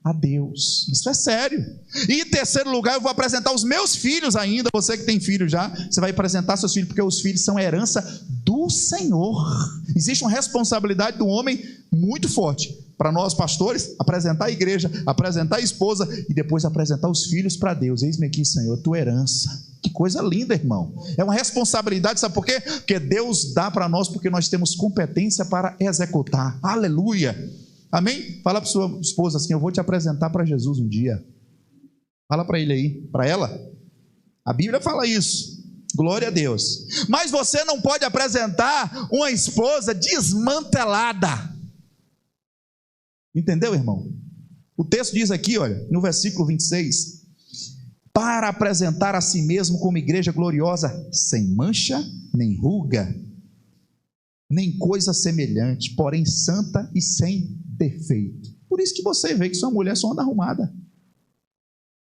a Deus. Isso é sério. E em terceiro lugar, eu vou apresentar os meus filhos ainda. Você que tem filho já, você vai apresentar seus filhos, porque os filhos são herança do Senhor. Existe uma responsabilidade do homem muito forte para nós pastores: apresentar a igreja, apresentar a esposa e depois apresentar os filhos para Deus. Eis-me aqui, Senhor, tua herança. Que coisa linda, irmão. É uma responsabilidade, sabe por quê? Porque Deus dá para nós, porque nós temos competência para executar. Aleluia. Amém? Fala para sua esposa assim: eu vou te apresentar para Jesus um dia. Fala para ele aí, para ela. A Bíblia fala isso. Glória a Deus. Mas você não pode apresentar uma esposa desmantelada. Entendeu, irmão? O texto diz aqui, olha, no versículo 26, para apresentar a si mesmo como igreja gloriosa, sem mancha, nem ruga, nem coisa semelhante, porém santa e sem defeito. Por isso que você vê que sua mulher só anda arrumada.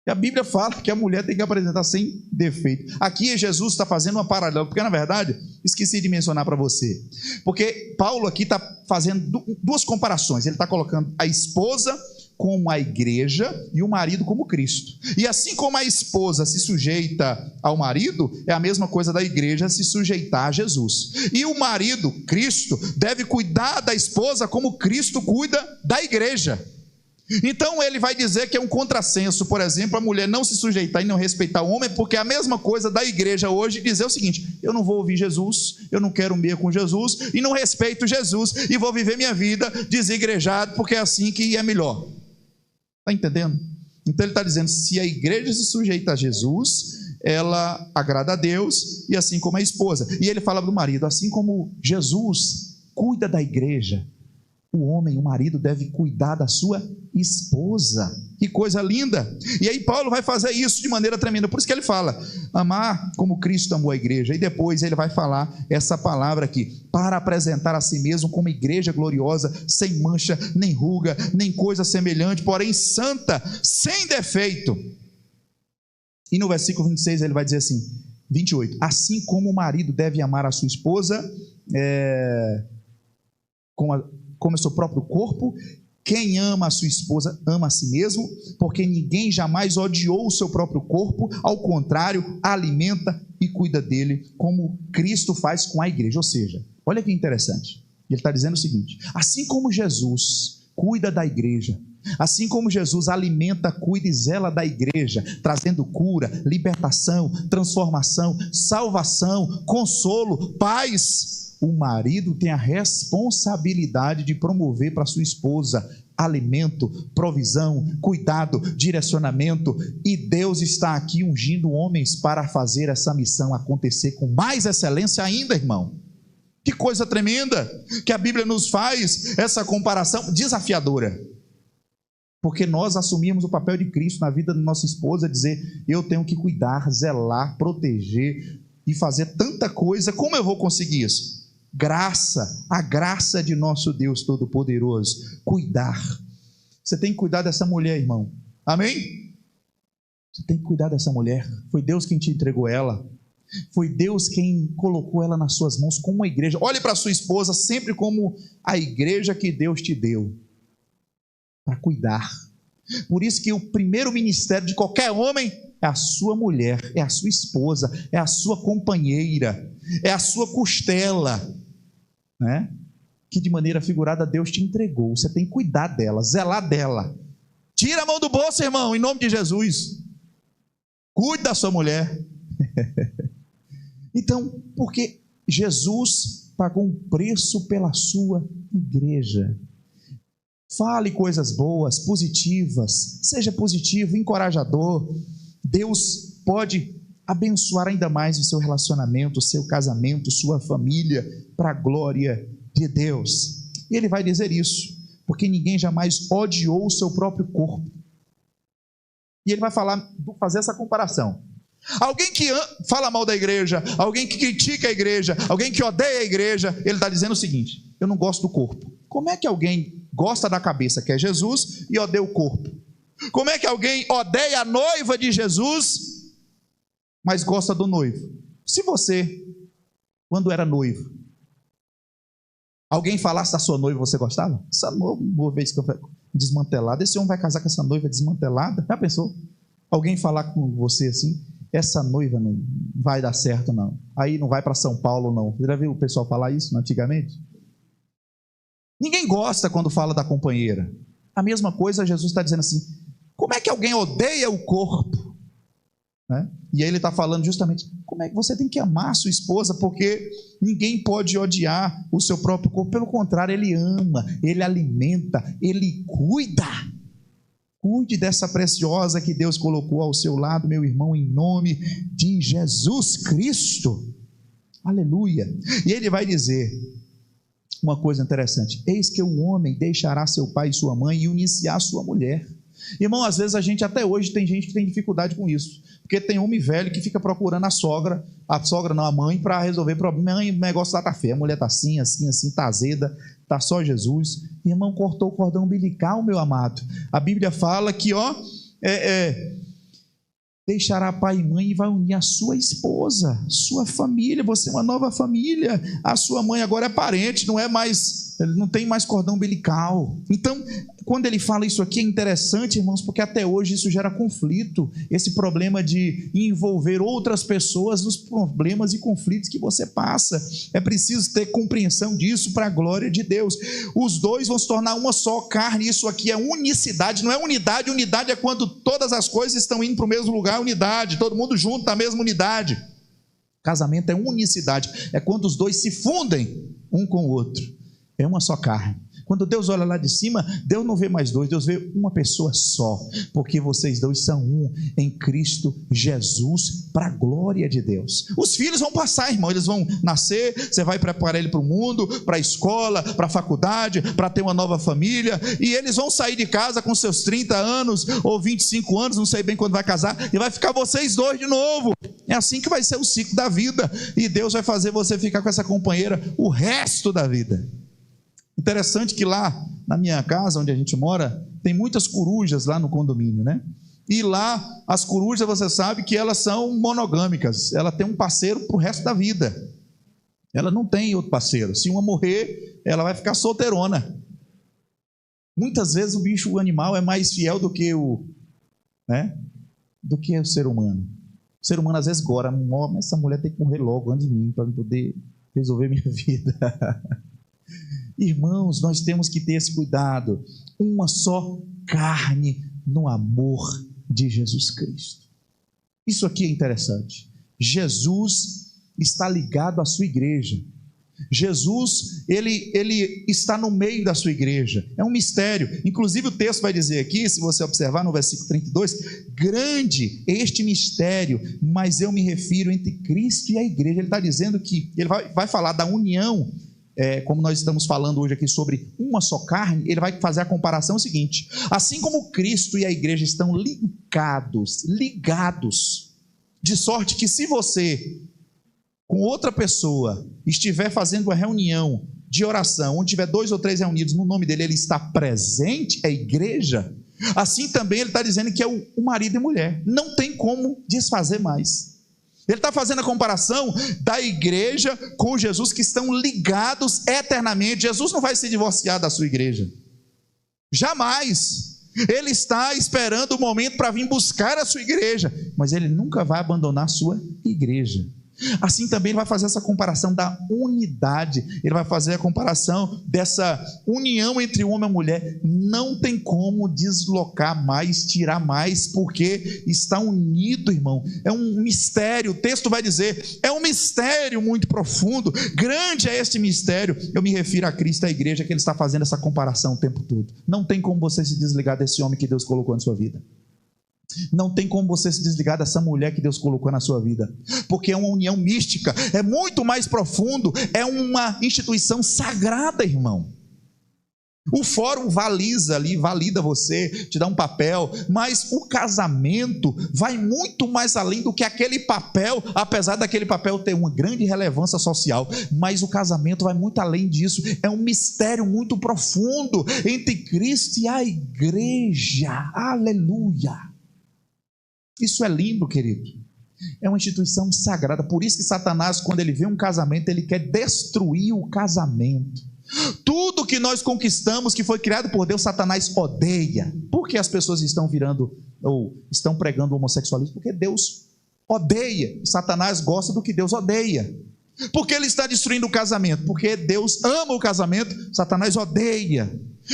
E a Bíblia fala que a mulher tem que apresentar sem defeito. Aqui Jesus está fazendo uma paralela, porque na verdade, esqueci de mencionar para você, porque Paulo aqui está fazendo duas comparações. Ele está colocando a esposa como a igreja e o marido como Cristo. E assim como a esposa se sujeita ao marido, é a mesma coisa da igreja se sujeitar a Jesus. E o marido, Cristo, deve cuidar da esposa como Cristo cuida da igreja. Então ele vai dizer que é um contrassenso, por exemplo, a mulher não se sujeitar e não respeitar o homem, porque é a mesma coisa da igreja hoje dizer o seguinte: eu não vou ouvir Jesus, eu não quero meia com Jesus, e não respeito Jesus, e vou viver minha vida desigrejado, porque é assim que é melhor. Está entendendo? Então ele está dizendo: se a igreja se sujeita a Jesus, ela agrada a Deus, e assim como a esposa. E ele fala do marido: assim como Jesus cuida da igreja, o homem, o marido, deve cuidar da sua esposa. Que coisa linda! E aí Paulo vai fazer isso de maneira tremenda. Por isso que ele fala: amar como Cristo amou a igreja. E depois ele vai falar essa palavra aqui: para apresentar a si mesmo como igreja gloriosa, sem mancha, nem ruga, nem coisa semelhante, porém santa, sem defeito. E no versículo 26 ele vai dizer assim, 28, assim como o marido deve amar a sua esposa como o seu próprio corpo, quem ama a sua esposa ama a si mesmo, porque ninguém jamais odiou o seu próprio corpo, ao contrário, alimenta e cuida dele, como Cristo faz com a igreja. Ou seja, olha que interessante, ele está dizendo o seguinte: assim como Jesus cuida da igreja, assim como Jesus alimenta, cuida e zela da igreja, trazendo cura, libertação, transformação, salvação, consolo, paz, o marido tem a responsabilidade de promover para sua esposa alimento, provisão, cuidado, direcionamento, e Deus está aqui ungindo homens para fazer essa missão acontecer com mais excelência ainda, irmão. Que coisa tremenda que a Bíblia nos faz essa comparação desafiadora, porque nós assumimos o papel de Cristo na vida da nossa esposa, dizer, eu tenho que cuidar, zelar, proteger e fazer tanta coisa. Como eu vou conseguir isso? Graça, a graça de nosso Deus Todo-Poderoso. Cuidar. Você tem que cuidar dessa mulher, irmão. Amém? Você tem que cuidar dessa mulher. Foi Deus quem te entregou ela. Foi Deus quem colocou ela nas suas mãos como uma igreja. Olhe para a sua esposa sempre como a igreja que Deus te deu, para cuidar. Por isso que o primeiro ministério de qualquer homem é a sua mulher, é a sua esposa, é a sua companheira, é a sua costela, né? Que de maneira figurada Deus te entregou. Você tem que cuidar dela, zelar dela. Tira a mão do bolso, irmão, em nome de Jesus. Cuide da sua mulher. Então, porque Jesus pagou um preço pela sua igreja. Fale coisas boas, positivas, seja positivo, encorajador. Deus pode abençoar ainda mais o seu relacionamento, o seu casamento, sua família, para a glória de Deus. E ele vai dizer isso, porque ninguém jamais odiou o seu próprio corpo. E ele vai fazer essa comparação. Alguém que fala mal da igreja, alguém que critica a igreja, alguém que odeia a igreja, ele está dizendo o seguinte: eu não gosto do corpo. Como é que alguém gosta da cabeça, que é Jesus, e odeia o corpo? Como é que alguém odeia a noiva de Jesus, mas gosta do noivo? Se você, quando era noivo, alguém falasse da sua noiva, você gostava? Essa noiva vez que eu desmantelada, esse homem vai casar com essa noiva desmantelada? Já pensou? Alguém falar com você assim, essa noiva não vai dar certo não, aí não vai para São Paulo não. Você já viu o pessoal falar isso antigamente? Ninguém gosta quando fala da companheira. A mesma coisa Jesus está dizendo assim, como é que alguém odeia o corpo? Né? E aí ele está falando justamente, como é que você tem que amar a sua esposa, porque ninguém pode odiar o seu próprio corpo, pelo contrário, ele ama, ele alimenta, ele cuida. Cuide dessa preciosa que Deus colocou ao seu lado, meu irmão, em nome de Jesus Cristo. Aleluia. E ele vai dizer uma coisa interessante: eis que o homem deixará seu pai e sua mãe e unir-se à sua mulher. Irmão, às vezes até hoje tem gente que tem dificuldade com isso, porque tem homem velho que fica procurando a sogra não, a mãe, para resolver problema. Mãe, o negócio lá está feio, a mulher está assim, está azeda, está só Jesus. Irmão, cortou o cordão umbilical, meu amado. A Bíblia fala que deixará pai e mãe e vai unir a sua esposa, sua família. Você é uma nova família. A sua mãe agora é parente, não tem mais cordão umbilical. Então, quando ele fala isso aqui, é interessante, irmãos, porque até hoje isso gera conflito, esse problema de envolver outras pessoas nos problemas e conflitos que você passa. É preciso ter compreensão disso para a glória de Deus. Os dois vão se tornar uma só carne. Isso aqui é unicidade, não é unidade. Unidade é quando todas as coisas estão indo para o mesmo lugar. Unidade, todo mundo junto na mesma unidade. Casamento é unicidade, é quando os dois se fundem um com o outro. É uma só carne. Quando Deus olha lá de cima, Deus não vê mais dois, Deus vê uma pessoa só, porque vocês dois são um em Cristo Jesus, para a glória de Deus. Os filhos vão passar, irmão, eles vão nascer, você vai preparar ele para o mundo, para a escola, para a faculdade, para ter uma nova família, e eles vão sair de casa com seus 30 anos, ou 25 anos, não sei bem quando vai casar, e vai ficar vocês dois de novo. É assim que vai ser o ciclo da vida, e Deus vai fazer você ficar com essa companheira o resto da vida. Interessante que lá na minha casa, onde a gente mora, tem muitas corujas lá no condomínio, né? E lá, as corujas, você sabe que elas são monogâmicas, ela tem um parceiro para o resto da vida, ela não tem outro parceiro. Se uma morrer, ela vai ficar solteirona. Muitas vezes o animal é mais fiel do que o ser humano. O ser humano às vezes gora, mas essa mulher tem que morrer logo antes de mim, para eu poder resolver minha vida. Irmãos, nós temos que ter esse cuidado, uma só carne no amor de Jesus Cristo. Isso aqui é interessante. Jesus está ligado à sua igreja. Jesus, ele está no meio da sua igreja, é um mistério. Inclusive o texto vai dizer aqui, se você observar no versículo 32, grande este mistério, mas eu me refiro entre Cristo e a igreja. Ele está dizendo que, ele vai falar da união, como nós estamos falando hoje aqui sobre uma só carne. Ele vai fazer a comparação seguinte: assim como Cristo e a igreja estão ligados, de sorte que se você com outra pessoa estiver fazendo uma reunião de oração, onde tiver 2 ou 3 reunidos no nome dele, ele está presente, é a igreja. Assim também ele está dizendo que é o marido e mulher, não tem como desfazer mais. Ele está fazendo a comparação da igreja com Jesus, que estão ligados eternamente. Jesus não vai se divorciar da sua igreja, jamais. Ele está esperando o momento para vir buscar a sua igreja, mas ele nunca vai abandonar a sua igreja. Assim também ele vai fazer essa comparação da unidade, ele vai fazer a comparação dessa união entre o homem e a mulher. Não tem como deslocar mais, tirar mais, porque está unido, irmão. É um mistério, o texto vai dizer, é um mistério muito profundo, grande é este mistério. Eu me refiro a Cristo e à igreja, que ele está fazendo essa comparação o tempo todo. Não tem como você se desligar desse homem que Deus colocou na sua vida. Não tem como você se desligar dessa mulher que Deus colocou na sua vida, porque é uma união mística, é muito mais profundo, é uma instituição sagrada, irmão. O fórum valida você, te dá um papel, mas o casamento vai muito mais além do que aquele papel, apesar daquele papel ter uma grande relevância social, mas o casamento vai muito além disso. É um mistério muito profundo entre Cristo e a igreja. Aleluia! Isso é lindo, querido. É uma instituição sagrada. Por isso que Satanás, quando ele vê um casamento, ele quer destruir o casamento. Tudo que nós conquistamos, que foi criado por Deus, Satanás odeia. Por que as pessoas estão virando ou estão pregando o homossexualismo? Porque Deus odeia. Satanás gosta do que Deus odeia. Por que ele está destruindo o casamento? Porque Deus ama o casamento, Satanás odeia.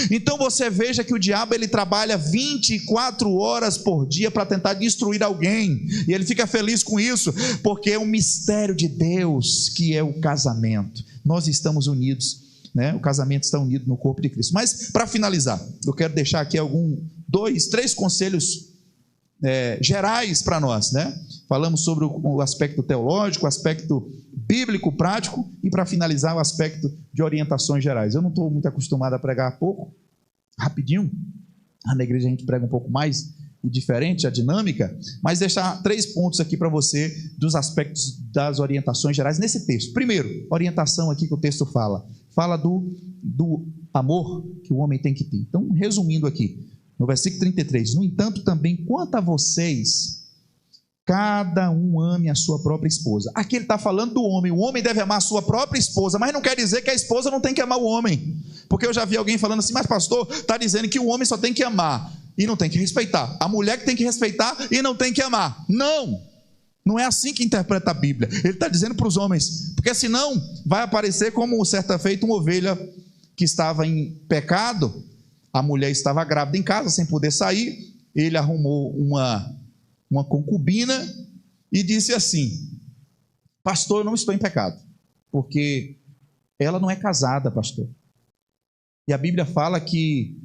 Então você veja que o diabo, ele trabalha 24 horas por dia para tentar destruir alguém, e ele fica feliz com isso, porque é um mistério de Deus que é o casamento. Nós estamos unidos, né? O casamento está unido no corpo de Cristo. Mas para finalizar, eu quero deixar aqui 2, 3 conselhos gerais para nós, né? Falamos sobre o aspecto teológico, o aspecto bíblico, prático, e para finalizar o aspecto de orientações gerais. Eu não estou muito acostumado a pregar pouco, rapidinho. Na igreja a gente prega um pouco mais e diferente a dinâmica, mas deixar 3 pontos aqui para você dos aspectos das orientações gerais nesse texto. Primeiro, orientação aqui que o texto fala do amor que o homem tem que ter. Então, resumindo aqui, no versículo 33, no entanto também quanto a vocês, cada um ame a sua própria esposa. Aqui ele está falando do homem. O homem deve amar a sua própria esposa, mas não quer dizer que a esposa não tem que amar o homem, porque eu já vi alguém falando assim, mas pastor, está dizendo que o homem só tem que amar e não tem que respeitar, a mulher que tem que respeitar e não tem que amar. Não é assim que interpreta a Bíblia. Ele está dizendo para os homens, porque senão vai aparecer como certa feita uma ovelha que estava em pecado. A mulher estava grávida em casa, sem poder sair. Ele arrumou uma concubina e disse assim: pastor, eu não estou em pecado, porque ela não é casada, pastor. E a Bíblia fala que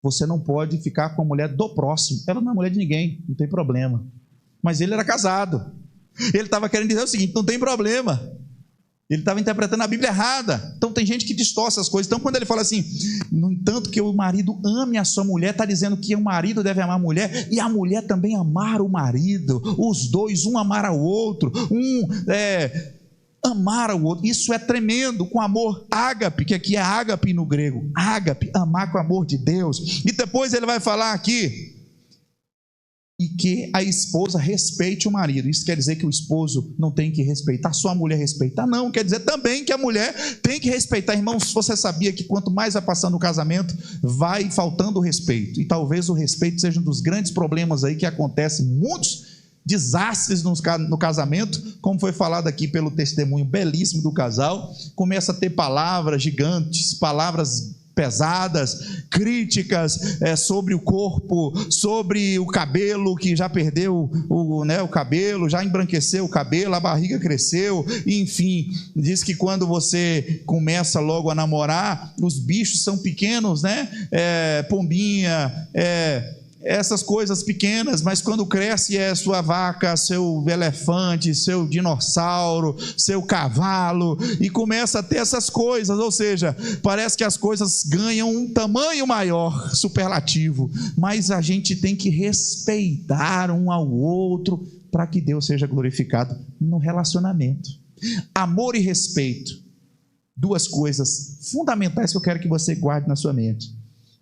você não pode ficar com a mulher do próximo. Ela não é mulher de ninguém, não tem problema. Mas ele era casado. Ele estava querendo dizer o seguinte: não tem problema. Ele estava interpretando a Bíblia errada. Então tem gente que distorce as coisas. Então quando ele fala assim, no entanto que o marido ame a sua mulher, está dizendo que o marido deve amar a mulher, e a mulher também amar o marido. Os dois, um amar ao outro, amar ao outro. Isso é tremendo, com amor ágape, que aqui é ágape no grego. Ágape, amar com amor de Deus. E depois ele vai falar aqui, e que a esposa respeite o marido. Isso quer dizer que o esposo não tem que respeitar, só a mulher respeitar? Não, quer dizer também que a mulher tem que respeitar. Irmãos, você sabia que quanto mais vai passando o casamento, vai faltando o respeito, e talvez o respeito seja um dos grandes problemas aí que acontece, muitos desastres no casamento, como foi falado aqui pelo testemunho belíssimo do casal. Começa a ter palavras gigantes, palavras pesadas, críticas sobre o corpo, sobre o cabelo, que já perdeu o cabelo, já embranqueceu o cabelo, a barriga cresceu, enfim, diz que quando você começa logo a namorar, os bichos são pequenos, né? Pombinha, essas coisas pequenas, mas quando cresce é sua vaca, seu elefante, seu dinossauro, seu cavalo, e começa a ter essas coisas, ou seja, parece que as coisas ganham um tamanho maior, superlativo, mas a gente tem que respeitar um ao outro, para que Deus seja glorificado no relacionamento. Amor e respeito, duas coisas fundamentais que eu quero que você guarde na sua mente.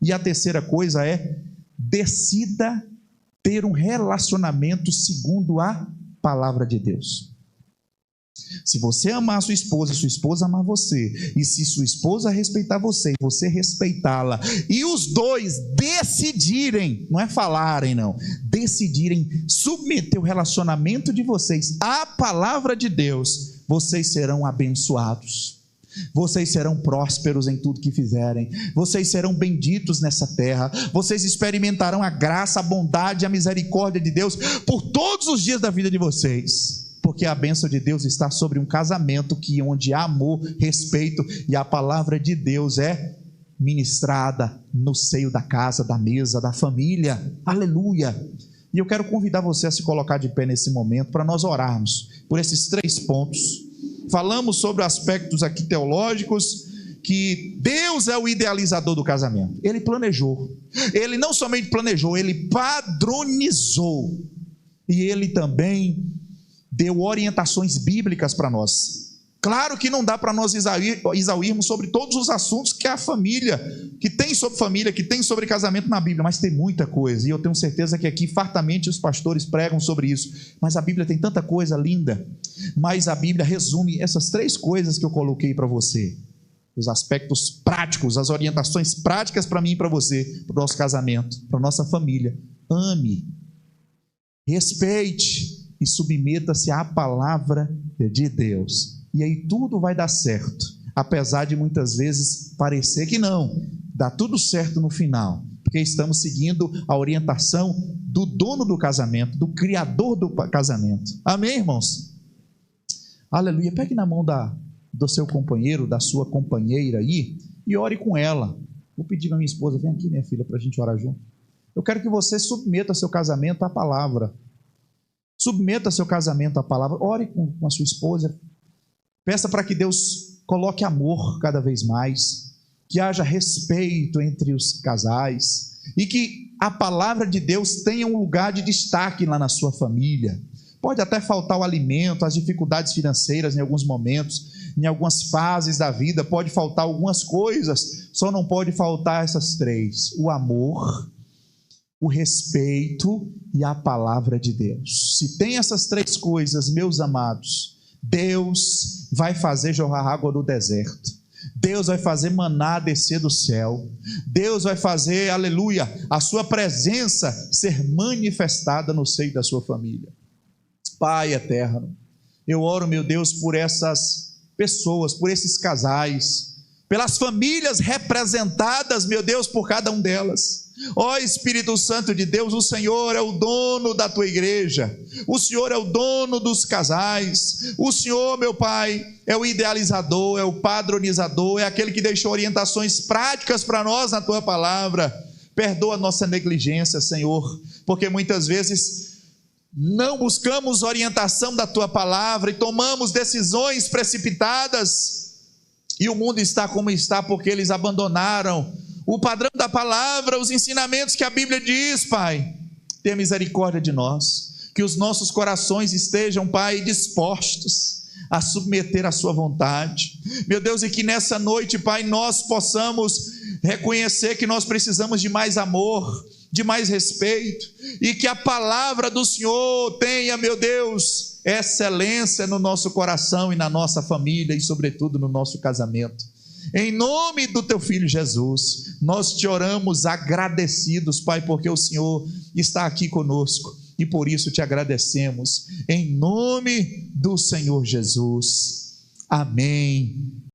E a terceira coisa é: decida ter um relacionamento segundo a palavra de Deus. Se você amar sua esposa amar você, e se sua esposa respeitar você, e você respeitá-la, e os dois decidirem, não é falarem não, decidirem submeter o relacionamento de vocês à palavra de Deus, vocês serão abençoados. Vocês serão prósperos em tudo que fizerem, vocês serão benditos nessa terra, vocês experimentarão a graça, a bondade e a misericórdia de Deus por todos os dias da vida de vocês, porque a bênção de Deus está sobre um casamento onde há amor, respeito, e a palavra de Deus é ministrada no seio da casa, da mesa, da família. Aleluia! E eu quero convidar você a se colocar de pé nesse momento para nós orarmos por esses 3 pontos. Falamos sobre aspectos aqui teológicos, que Deus é o idealizador do casamento. Ele planejou, Ele não somente planejou, Ele padronizou, e Ele também deu orientações bíblicas para nós. Claro que não dá para nós exaurirmos sobre todos os assuntos que a família, que tem sobre casamento na Bíblia, mas tem muita coisa, e eu tenho certeza que aqui fartamente os pastores pregam sobre isso, mas a Bíblia tem tanta coisa linda, mas a Bíblia resume essas 3 coisas que eu coloquei para você, os aspectos práticos, as orientações práticas para mim e para você, para o nosso casamento, para a nossa família. Ame, respeite e submeta-se à palavra de Deus, e aí tudo vai dar certo, apesar de muitas vezes parecer que não, dá tudo certo no final, porque estamos seguindo a orientação do dono do casamento, do criador do casamento. Amém, irmãos? Aleluia. Pegue na mão do seu companheiro, da sua companheira aí, e ore com ela. Vou pedir para minha esposa: vem aqui, minha filha, para a gente orar junto. Eu quero que você submeta seu casamento à palavra. Submeta seu casamento à palavra. Ore com a sua esposa. Peça para que Deus coloque amor cada vez mais, que haja respeito entre os casais, e que a palavra de Deus tenha um lugar de destaque lá na sua família. Pode até faltar o alimento, as dificuldades financeiras em alguns momentos, em algumas fases da vida, pode faltar algumas coisas, só não pode faltar essas 3: o amor, o respeito e a palavra de Deus. Se tem essas 3 coisas, meus amados, Deus vai fazer jorrar água no deserto, Deus vai fazer maná descer do céu, Deus vai fazer, aleluia, a sua presença ser manifestada no seio da sua família. Pai eterno, eu oro, meu Deus, por essas pessoas, por esses casais, pelas famílias representadas, meu Deus, por cada um delas. Ó Espírito Santo de Deus, o Senhor é o dono da tua igreja, o Senhor é o dono dos casais, o Senhor, meu Pai, é o idealizador, é o padronizador, é aquele que deixou orientações práticas para nós na tua palavra. Perdoa a nossa negligência, Senhor, porque muitas vezes não buscamos orientação da tua palavra e tomamos decisões precipitadas, e o mundo está como está porque eles abandonaram o padrão da palavra, os ensinamentos que a Bíblia diz. Pai, tenha misericórdia de nós, que os nossos corações estejam, Pai, dispostos a submeter a sua vontade, meu Deus, e que nessa noite, Pai, nós possamos reconhecer que nós precisamos de mais amor, de mais respeito, e que a palavra do Senhor tenha, meu Deus, excelência no nosso coração e na nossa família, e sobretudo no nosso casamento. Em nome do teu Filho Jesus, nós te oramos agradecidos, Pai, porque o Senhor está aqui conosco, e por isso te agradecemos, em nome do Senhor Jesus. Amém.